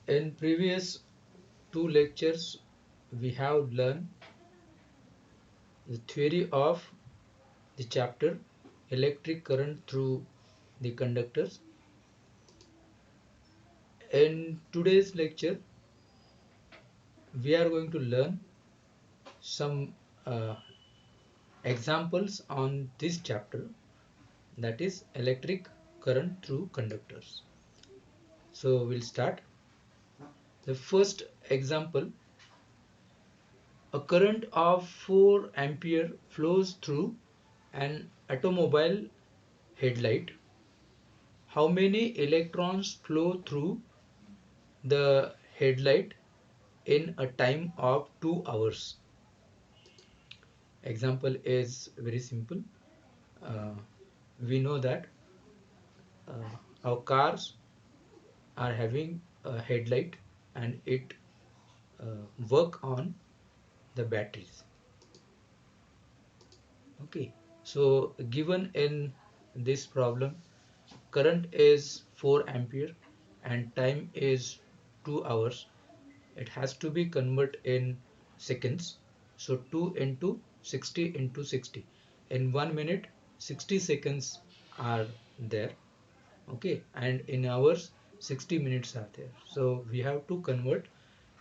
In previous two lectures, we have learned the theory of the chapter electric current through the conductors. In today's lecture, we are going to learn some uh, examples on this chapter, that is electric current through conductors. So we'll start. The first example: a current of 4 ampere flows through an automobile headlight. How many electrons flow through the headlight in a time of 2 hours? Example is very simple. Uh, we know that our cars are having a headlight and it work on the batteries. Okay, so given in this problem, current is 4 ampere and time is 2 hours. It has to be converted in seconds. So 2 into 60 into 60. In 1 minute, 60 seconds are there. Okay, and in hours, 60 minutes are there. So we have to convert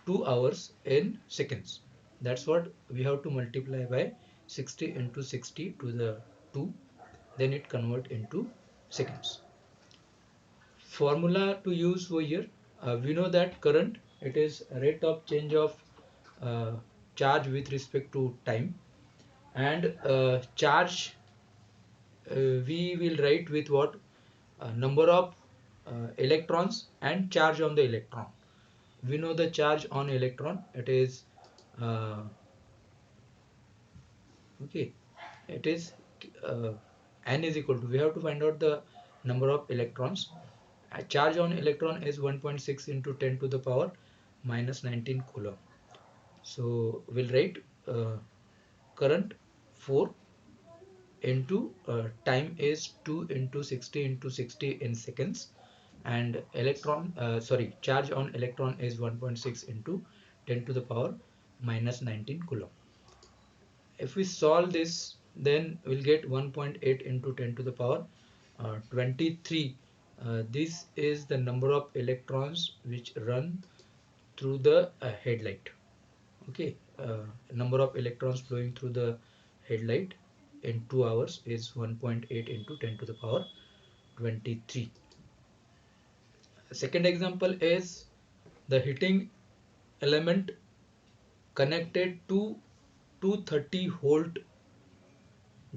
2 hours in seconds. That's what we have to multiply by 60 into 60 to the 2. Then it convert into seconds. Formula to use over here, we know that current, it is rate of change of uh, charge with respect to time, and charge we will write with what, number of electrons and charge on the electron. We know the charge on electron, it is uh, okay, it is uh, n is equal to, we have to find out the number of electrons. A charge on electron is 1.6 into 10 to the power minus 19 coulomb. So we'll write current 4 into time is 2 into 60 into 60 in seconds, and charge on electron is 1.6 into 10 to the power minus 19 coulomb. If we solve this, then we'll get 1.8 into 10 to the power 23. This is the number of electrons which run through the headlight. Okay, number of electrons flowing through the headlight in 2 hours is 1.8 into 10 to the power 23. Second example is the heating element connected to 230 volt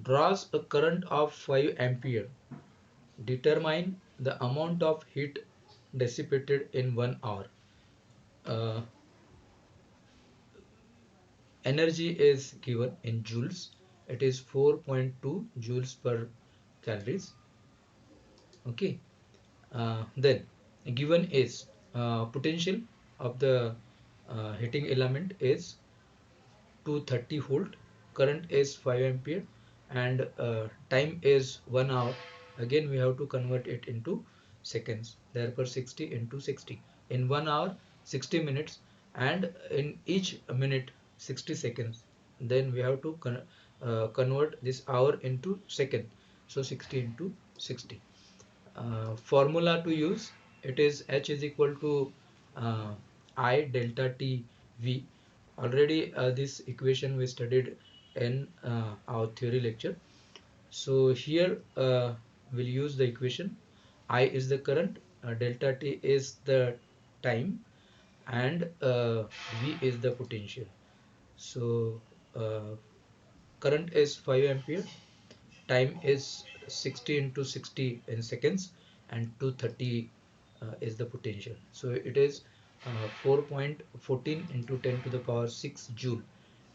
draws a current of 5 ampere. Determine the amount of heat dissipated in 1 hour. Uh, Energy is given in joules. It is 4.2 joules per calories. Okay. Then given is potential of the heating element is 230 volt, current is 5 ampere, and time is 1 hour. Again we have to convert it into seconds, therefore 60 into 60. In 1 hour 60 minutes, and in each minute 60 seconds. Then we have to convert this hour into second, so 60 into 60. Formula to use, it is H is equal to uh, I delta T V. Already this equation we studied in our theory lecture. So here we'll use the equation. I is the current, delta T is the time, and V is the potential. So current is 5 ampere, time is 60 into 60 in seconds, and 230 is the potential. So it is 4.14 into 10 to the power 6 joule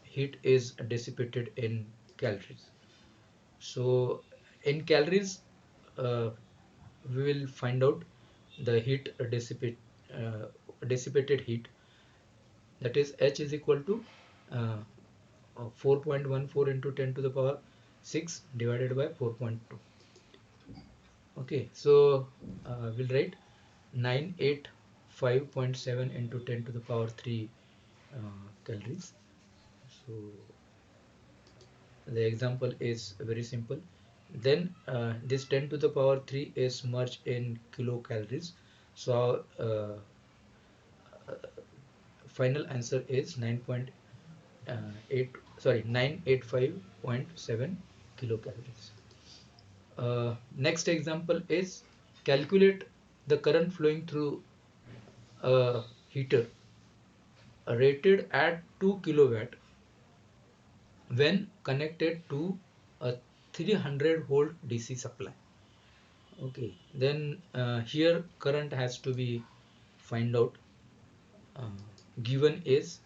heat is dissipated in calories. So in calories, uh, we will find out the heat dissipated heat, that is H is equal to 4.14 into 10 to the power 6 divided by 4.2. Okay, so we'll write 985 5.7 into 10 to the power 3 calories. So the example is very simple. Then this 10 to the power 3 is merged in kilocalories. So final answer is 985.7 kilocalories. Next example is calculate the current flowing through a heater rated at 2 kilowatt when connected to a 300 volt DC supply. Okay, then here current has to be find out. uh, Given is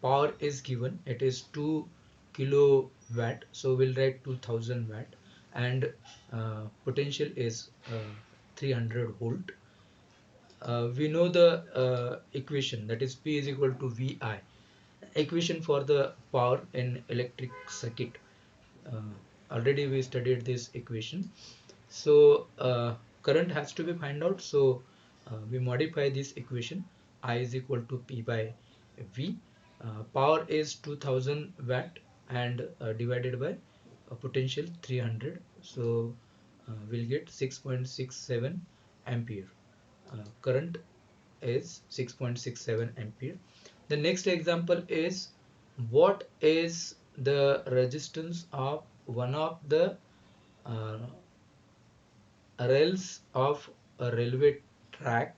power is given, it is 2 kilowatt, so we'll write 2000 watt, and potential is 300 volt. We know the equation, that is P is equal to VI, equation for the power in electric circuit. uh, Already we studied this equation. So current has to be find out, so we modify this equation. I is equal to P by V. Power is 2000 watt, and divided by potential 300, so we'll get 6.67 ampere. Current is 6.67 ampere. The next example is, what is the resistance of one of the uh, rails of a railway track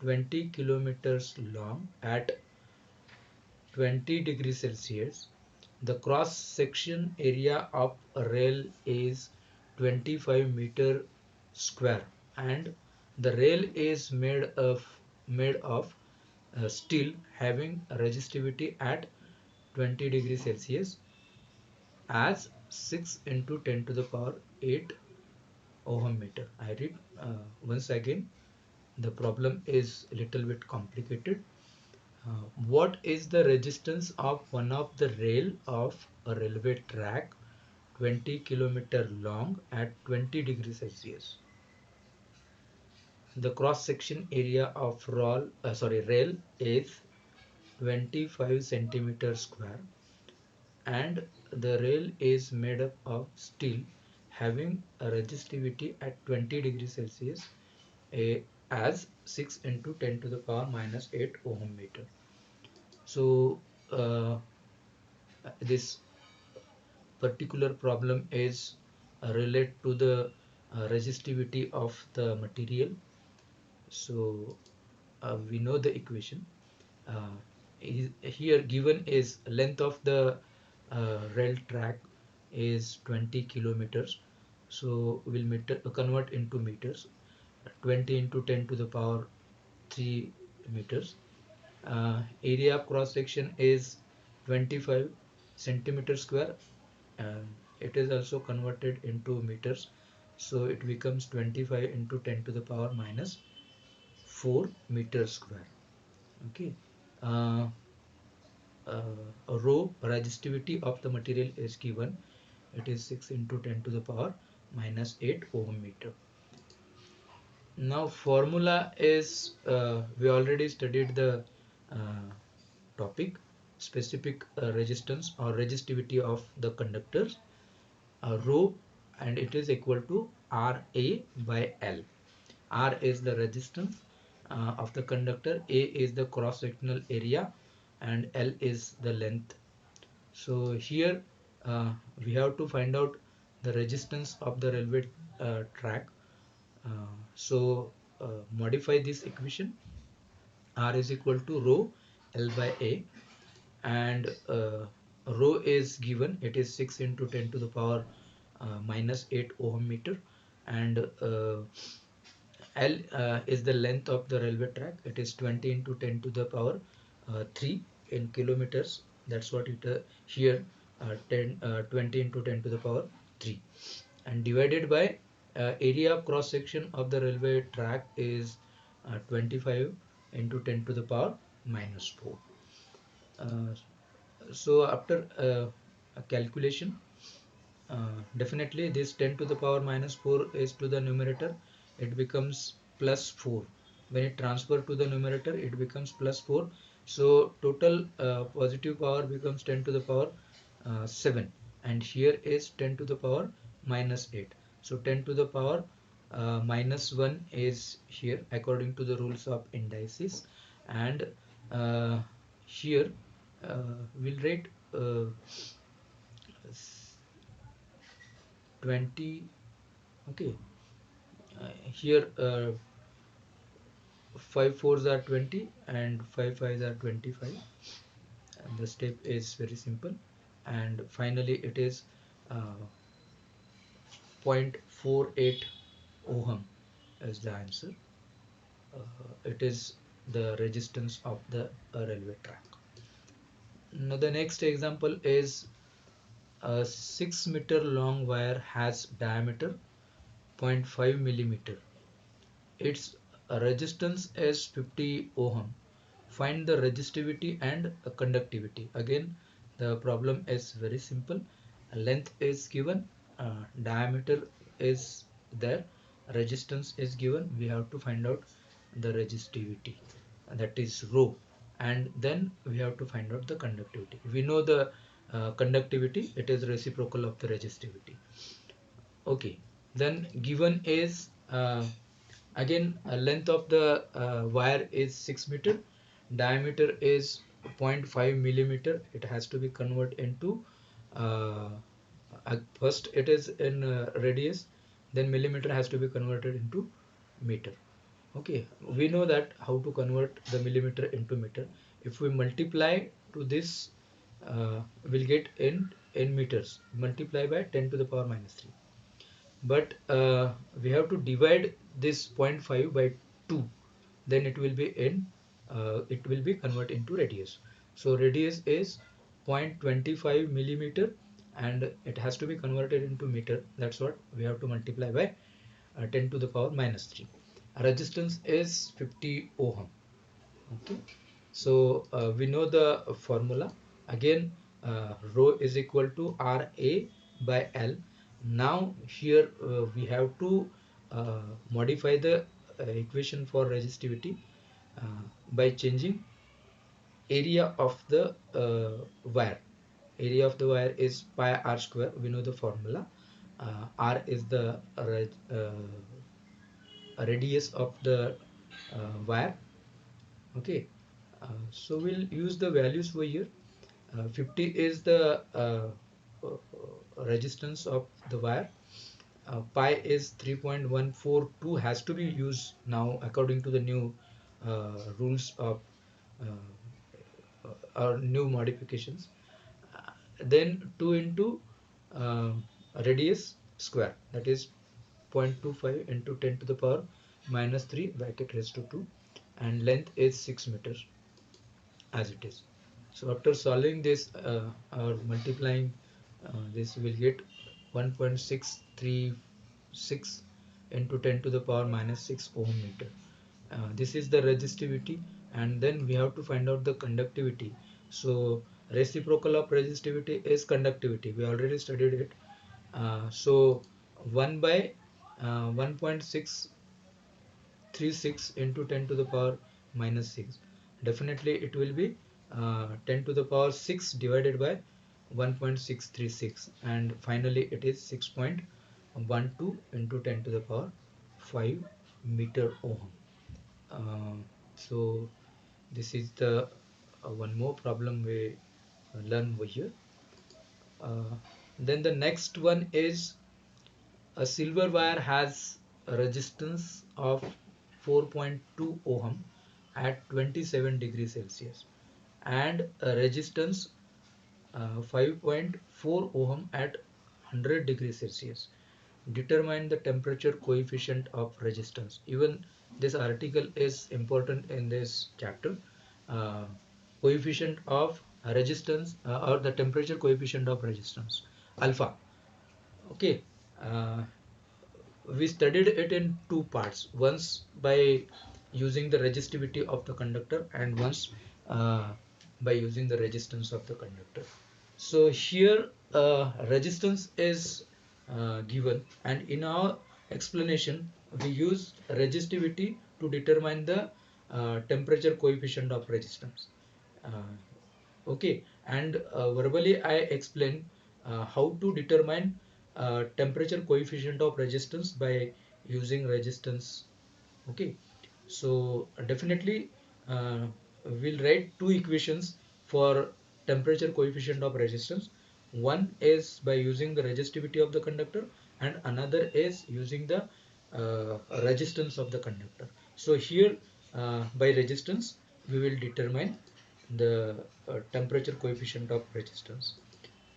20 kilometers long at 20 degrees Celsius. The cross section area of a rail is 25 meter square, and the rail is made of steel having resistivity at 20 degrees Celsius as 6 into 10 to the power 8 ohm meter. I read once again, the problem is a little bit complicated. What is the resistance of one of the rail of a railway track 20 kilometer long at 20 degrees Celsius? The cross section area of rail is 25 centimeter square, and the rail is made up of steel having a resistivity at 20 degrees Celsius as 6 into 10 to the power minus 8 ohm meter. So this particular problem is related to the resistivity of the material. So we know the equation. uh, Here given is length of the rail track is 20 kilometers, so we'll convert into meters. 20 into 10 to the power 3 meters. Area of cross section is 25 centimeter square, and it is also converted into meters, so it becomes 25 into 10 to the power minus 4 meters square. Okay. uh, Rho resistivity of the material is given, it is 6 into 10 to the power minus 8 ohm meter. Now formula is, we already studied the uh, topic, specific resistance or resistivity of the conductors, rho, and it is equal to Ra by L. R is the resistance of the conductor, A is the cross sectional area, and L is the length. So here we have to find out the resistance of the railway track. So modify this equation. R is equal to rho L by A, and rho is given, it is 6 into 10 to the power minus 8 ohm meter, and L is the length of the railway track, it is 20 into 10 to the power 3 in kilometers. That's what it here 20 into 10 to the power 3, and divided by area of cross section of the railway track is 25 into 10 to the power minus 4. Uh, so after a calculation, definitely this 10 to the power minus 4 is to the numerator, it becomes plus 4. when it transfer to the numerator it becomes plus 4. So total positive power becomes 10 to the power 7, and here is 10 to the power minus 8. So 10 to the power minus 1 is here according to the rules of indices, and uh, here we'll write 20. Okay, here 5 fours are 20 and 5 fives are 25, and the step is very simple, and finally it is uh, 0.48 ohm is the answer. It is the resistance of the railway track. Now the next example is a 6-meter long wire has diameter 0 0.5 millimeter. Its resistance is 50 ohm. Find the resistivity and conductivity. Again, the problem is very simple. Length is given, diameter is there, resistance is given. We have to find out the resistivity, that is rho, and then we have to find out the conductivity. We know the conductivity, it is reciprocal of the resistivity. Okay, then given is again length of the wire is 6 meter, diameter is 0.5 millimeter. It has to be converted into uh, first it is in radius, then millimeter has to be converted into meter. Okay, we know that how to convert the millimeter into meter. If we multiply to this, we'll get in meters, multiply by 10 to the power minus 3, but we have to divide this zero point 0.5 by 2, then it will be converted into radius. So radius is 0.25 millimeter, and it has to be converted into meter. That's what we have to multiply by 10 to the power minus 3. Resistance is 50 ohm. Okay, so we know the formula. Again, rho is equal to RA by L. Now here we have to modify the equation for resistivity by changing area of the wire. Area of the wire is pi r square. We know the formula. R is the radius of the wire. Okay, so we'll use the values over here. 50 is the resistance of the wire. Pi is 3.142, has to be used now according to the new rules of or new modifications. Then 2 into uh, radius square, that is 0.25 into 10 to the power minus 3 bracket raised to 2, and length is 6 meters as it is. So after solving this or multiplying this, will get 1.636 into 10 to the power minus 6 ohm meter. This is the resistivity, and then we have to find out the conductivity. So reciprocal of resistivity is conductivity. We already studied it. So 1 by 1.636 into 10 to the power minus 6. Definitely it will be 10 to the power 6 divided by 1.636, and finally it is 6.12 into 10 to the power 5 meter ohm. So this is the one more problem we learn over here. Uh, then the next one is a silver wire has a resistance of 4.2 ohm at 27 degrees Celsius and a resistance 5.4 ohm at 100 degrees Celsius. Determine the temperature coefficient of resistance. Even this article is important in this chapter. Uh, Coefficient of resistance or the temperature coefficient of resistance, alpha. Okay, uh, we studied it in two parts. Once by using the resistivity of the conductor, and once by using the resistance of the conductor. So here resistance is given, and in our explanation we use resistivity to determine the temperature coefficient of resistance. Uh, okay, and verbally I explain how to determine temperature coefficient of resistance by using resistance. Okay, so definitely we'll write two equations for temperature coefficient of resistance. One is by using the resistivity of the conductor, and another is using the resistance of the conductor. So here by resistance we will determine the temperature coefficient of resistance.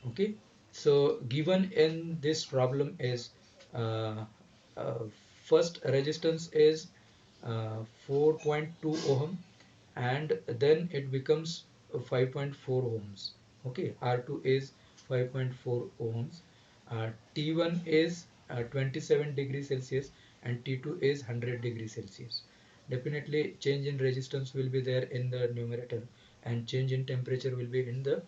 Okay, so given in this problem is uh, uh, first resistance is 4.2 ohm, and then it becomes 5.4 ohms. Okay, R2 is 5.4 ohms. T1 is 27 degrees Celsius and T2 is 100 degrees Celsius. Definitely change in resistance will be there in the numerator, and change in temperature will be in the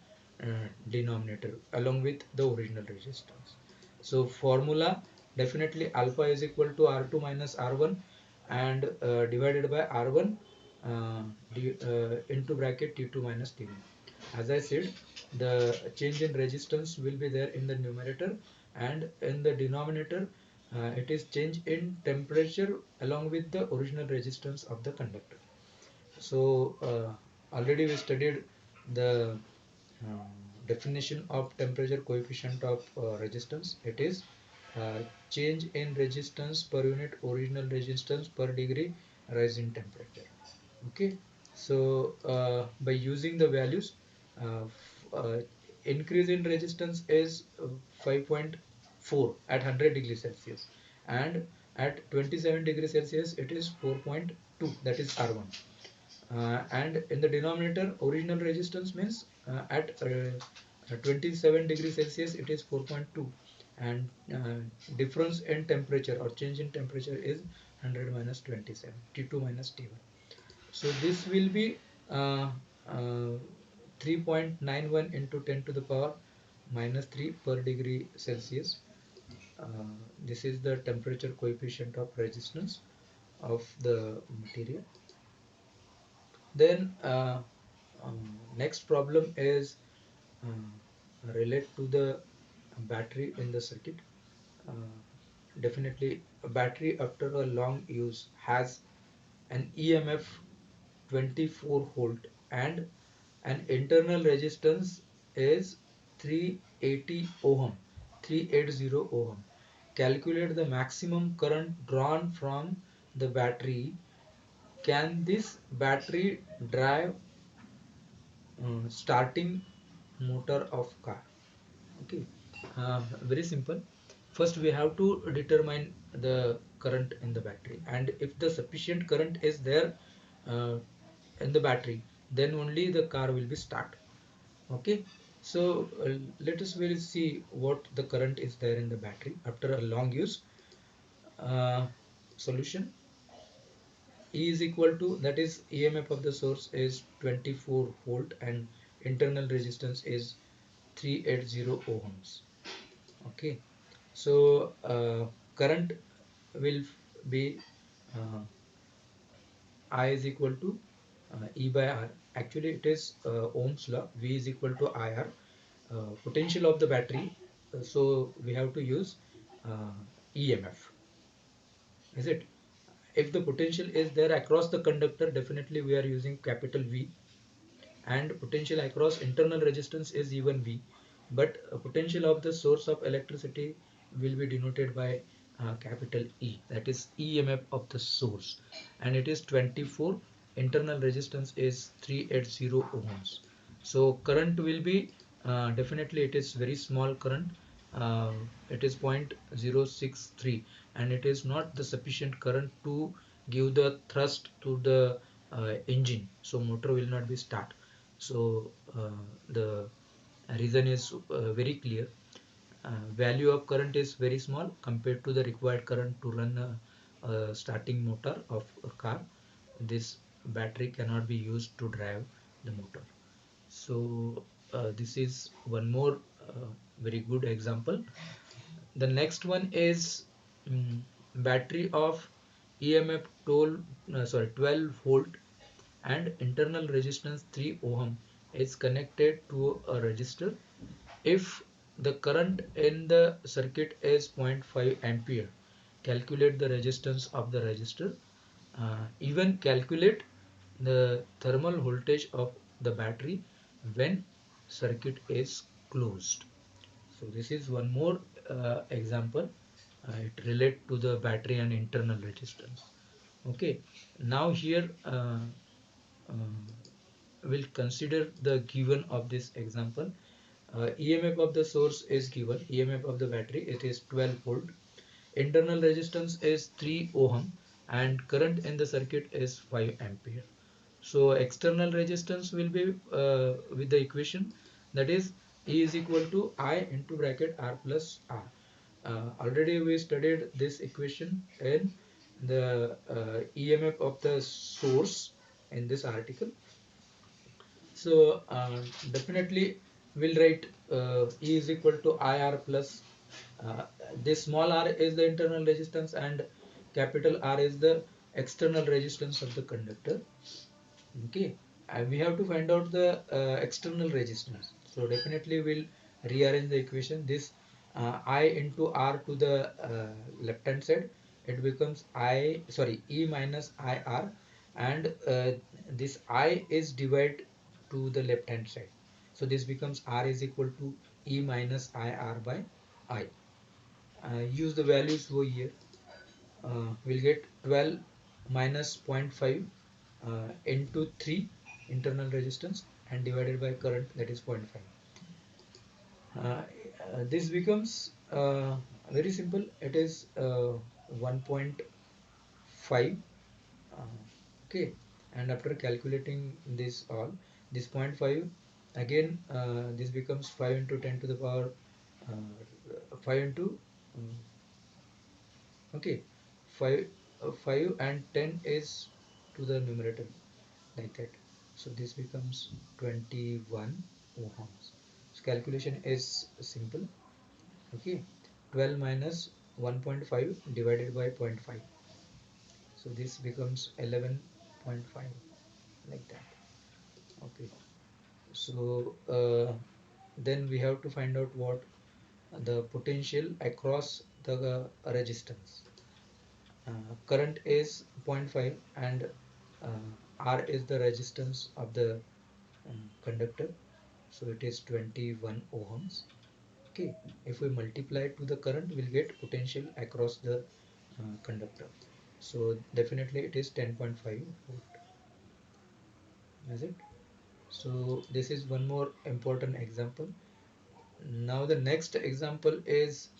denominator along with the original resistance. So formula, definitely alpha is equal to R2 minus R1 and divided by R1 into bracket T2 minus T1. As I said, the change in resistance will be there in the numerator, and in the denominator it is change in temperature along with the original resistance of the conductor. So already we studied the uh, definition of temperature coefficient of resistance. It is uh, change in resistance per unit original resistance per degree rise in temperature. Okay, so by using the values, uh, increase in resistance is 5.4 at 100 degrees Celsius, and at 27 degrees Celsius it is 4.2, that is R1. And in the denominator original resistance means at 27 degrees Celsius it is 4.2, and difference in temperature or change in temperature is 100 minus 27, T2 minus T1. So this will be uh, 3.91 into 10 to the power minus 3 per degree Celsius. This is the temperature coefficient of resistance of the material. Then next problem is relate to the battery in the circuit. Uh, Definitely a battery after a long use has an EMF 24 volt and an internal resistance is 380 ohm, 380 ohm. Calculate the maximum current drawn from the battery. Can this battery drive starting motor of car? Okay, very simple. First we have to determine the current in the battery, and if the sufficient current is there uh, in the battery, then only the car will be start. Okay, so let us will see what the current is there in the battery after a long use. Solution, E is equal to, that is EMF of the source is 24 volt and internal resistance is 380 ohms. Okay, so current will be uh, I is equal to E by R. Actually it is Ohm's law. V is equal to IR. Potential of the battery, so we have to use EMF, is it? If the potential is there across the conductor, definitely we are using capital V, and potential across internal resistance is even V, but potential of the source of electricity will be denoted by capital E, that is EMF of the source, and it is 24, internal resistance is 380 ohms. So current will be definitely it is very small current, uh, it is 0.063, and it is not the sufficient current to give the thrust to the engine, so motor will not be start. So the reason is very clear. Value of current is very small compared to the required current to run a starting motor of a car. This battery cannot be used to drive the motor. So this is one more very good example. The next one is battery of EMF 12 volt and internal resistance 3 ohm is connected to a resistor. If the current in the circuit is 0.5 ampere, calculate the resistance of the resistor. Even calculate the thermal voltage of the battery when circuit is closed. So this is one more example. It relate to the battery and internal resistance. Okay, now here we'll consider the given of this example. EMF of the source is given. EMF of the battery, it is 12 volt. Internal resistance is 3 ohm and current in the circuit is 5 ampere. So external resistance will be with the equation, that is E is equal to I into bracket R plus R. Already we studied this equation in the EMF of the source in this article. So definitely we'll write E is equal to IR plus this small r is the internal resistance and capital R is the external resistance of the conductor. Okay, and we have to find out the external resistance. So definitely we'll rearrange the equation. This I into R to the left hand side, it becomes E minus IR, and this I is divided to the left hand side. So this becomes R is equal to E minus IR by I. Use the values over here. We'll get 12 minus 0.5 into 3 internal resistance and divided by current, that is 0.5. This becomes very simple. It is 1.5. Okay, and after calculating this all, this 0.5 again, this becomes 5 into 10 to the power 5 into okay, 5 5 and 10 is to the numerator, like that. So this becomes 21 ohms. So calculation is simple. Okay, 12 minus 1.5 divided by 0.5. So this becomes 11.5, like that. Okay, so then we have to find out what the potential across the resistance. Current is zero point 0.5 and R is the resistance of the conductor, so it is 21 ohms. Okay, if we multiply it to the current, we'll get potential across the conductor. So definitely it is 10.5 volt. Is it? So this is one more important example. Now the next example is,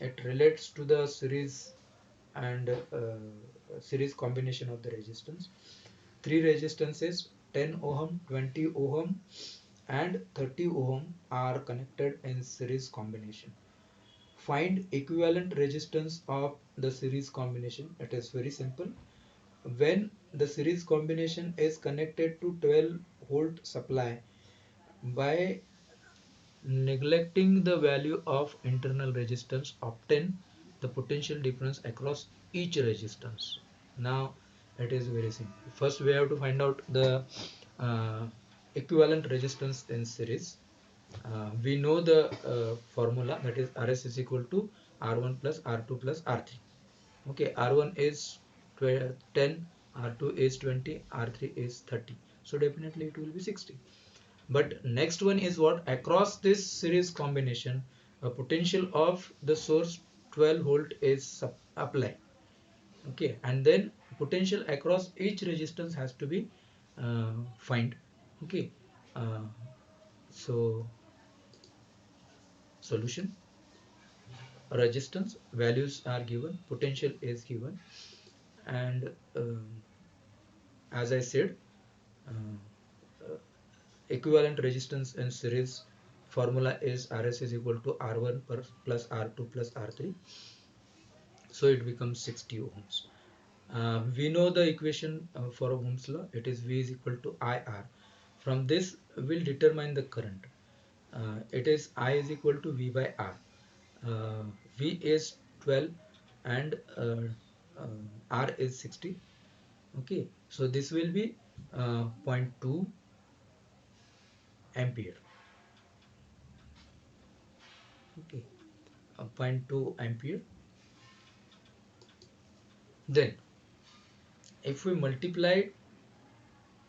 it relates to the series and series combination of the resistance. Three resistances 10 ohm, 20 ohm and 30 ohm are connected in series combination. Find equivalent resistance of the series combination. It is very simple. When the series combination is connected to 12 volt supply, by neglecting the value of internal resistance, obtain the potential difference across each resistance. Now it is very simple. First we have to find out the uh, equivalent resistance in series. We know the formula, that is Rs is equal to R1 plus R2 plus R3. Okay, R1 is 10, R2 is 20, R3 is 30. So definitely it will be 60. But next one is what? Across this series combination, a potential of the source 12 volt is applied. Okay, and then potential across each resistance has to be find. Okay, uh, so solution, resistance values are given, potential is given, and as I said, uh, equivalent resistance in series formula is Rs is equal to R1 plus R2 plus R3. So it becomes 60 ohms. We know the equation for Ohm's law. It is V is equal to IR. From this, we'll determine the current. It is I is equal to V by R. Uh, V is 12 and R is 60. Okay, so this will be zero point 0.2 ampere. Okay, zero point 0.2 ampere. Then if we multiply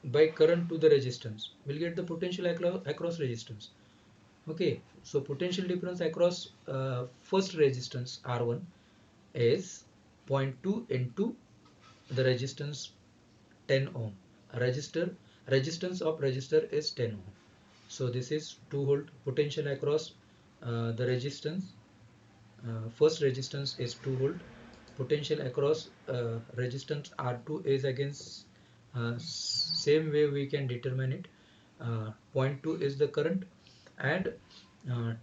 by current to the resistance, we'll get the potential across resistance. Okay, so potential difference across first resistance R1 is zero point 0.2 into the resistance 10 ohm. Resistance of resistor is 10 ohm. So this is 2 volt potential across the resistance. First resistance is 2 volt. Potential across resistance R2 is against same way we can determine it. Zero point 0.2 is the current and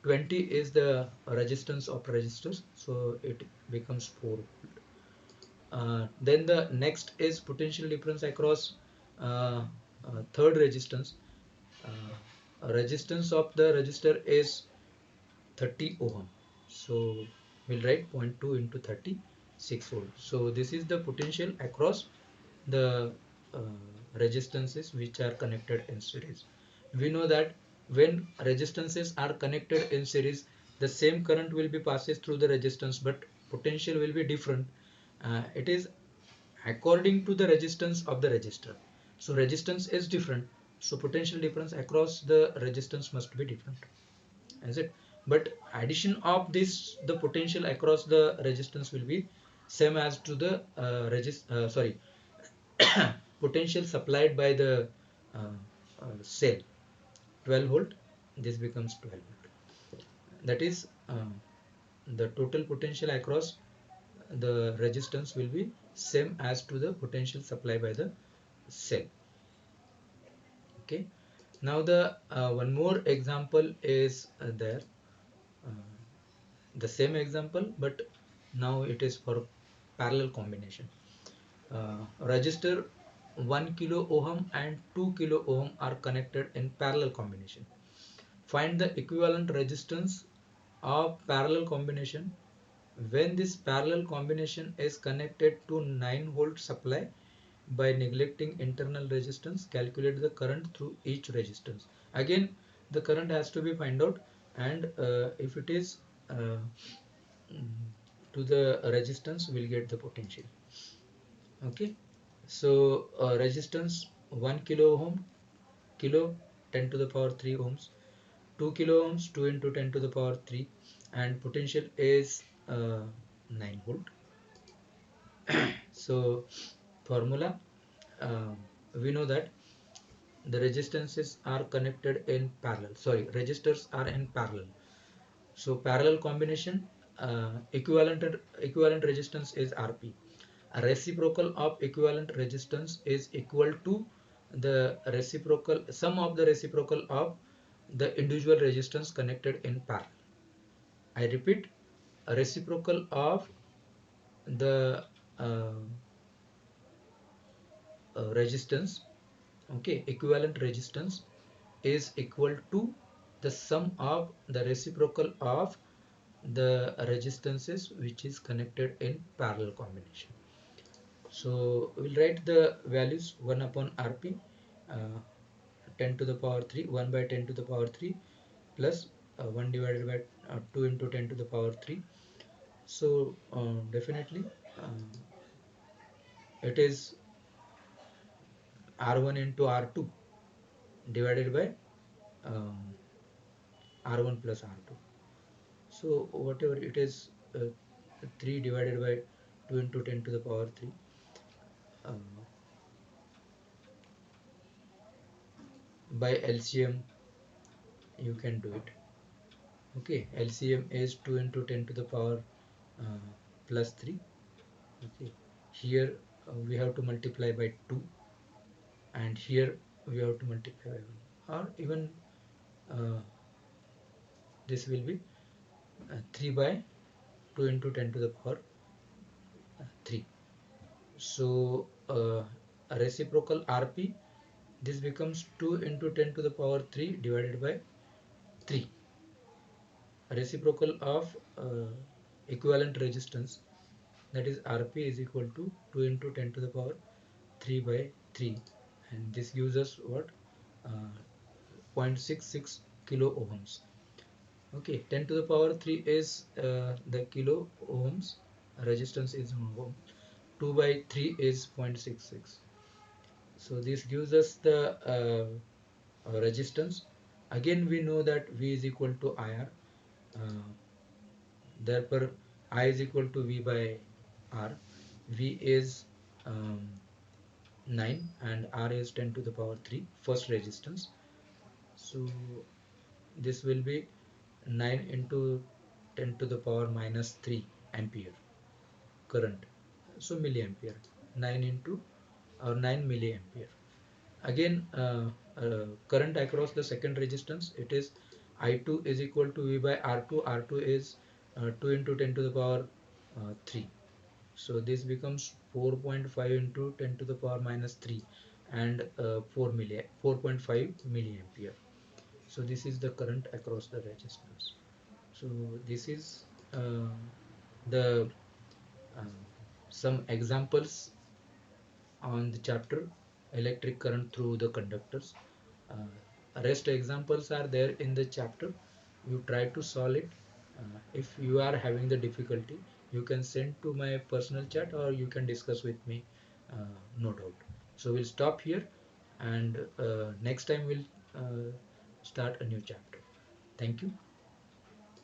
20 is the resistance of resistors, so it becomes 4 volt. Then the next is potential difference across uh, third resistance. Resistance of the resistor is 30 ohm. So we'll write zero point 0.2 into 30, 6 volt. So this is the potential across the resistances which are connected in series. We know that when resistances are connected in series, the same current will be passes through the resistance, but potential will be different. It is according to the resistance of the resistor. So resistance is different, so potential difference across the resistance must be different, is it? But addition of this, the potential across the resistance will be same as to the potential supplied by the cell. 12 volt, this becomes 12 volt. That is the total potential across the resistance will be same as to the potential supplied by the cell. Okay, now the one more example is there, uh, the same example, but now it is for parallel combination. Register 1 kilo ohm and 2 kilo ohm are connected in parallel combination. Find the equivalent resistance of parallel combination when this parallel combination is connected to 9 volt supply. By neglecting internal resistance, calculate the current through each resistance. Again, the current has to be find out, and if it is to the resistance, we'll get the potential. Okay, so resistance 1 kilo ohm, kilo 10 to the power 3 ohms, 2 kilo ohms 2 into 10 to the power 3, and potential is 9 volt. So formula, uh, we know that the resistances are connected in parallel, sorry, resistors are in parallel. So parallel combination, equivalent resistance is Rp. A reciprocal of equivalent resistance is equal to the reciprocal sum of the reciprocal of the individual resistance connected in parallel. I repeat, a reciprocal of the resistance, okay, equivalent resistance is equal to the sum of the reciprocal of the resistances which is connected in parallel combination. So we'll write the values 1 upon Rp, uh, 10 to the power 3, 1 by 10 to the power 3 plus 1 divided by 2 into 10 to the power 3. So definitely it is R1 into R2 divided by um, R1 plus R2. So whatever it is, 3 divided by 2 into 10 to the power 3. Uh, by LCM, you can do it. Okay, LCM is 2 into 10 to the power plus 3. Okay, here we have to multiply by 2, and here we have to multiply by 1, or even uh, this will be 3 by 2 into 10 to the power 3. So a reciprocal Rp, this becomes 2 into 10 to the power 3 divided by 3. A reciprocal of equivalent resistance that is Rp is equal to 2 into 10 to the power 3 by 3, and this gives us what, 0.66 kilo ohms. Okay, 10 to the power 3 is the kilo ohms, resistance is in ohm, 2 by 3 is 0.66. So this gives us the resistance. Again we know that V is equal to IR, therefore I is equal to V by R. V is um, 9 and R is 10 to the power 3, first resistance. So this will be 9 into 10 to the power minus 3 ampere current. So milliampere, 9 into or 9 milliampere. Again, current across the second resistance, it is I2 is equal to V by R2. R2 is 2 into 10 to the power 3. So this becomes 4.5 into 10 to the power minus 3 and 4.5 milliampere. So this is the current across the resistance. So this is the uh, some examples on the chapter electric current through the conductors. Rest examples are there in the chapter. You try to solve it. If you are having the difficulty, you can send to my personal chat or you can discuss with me, no doubt. So we'll stop here, and next time we'll start a new chapter. Thank you.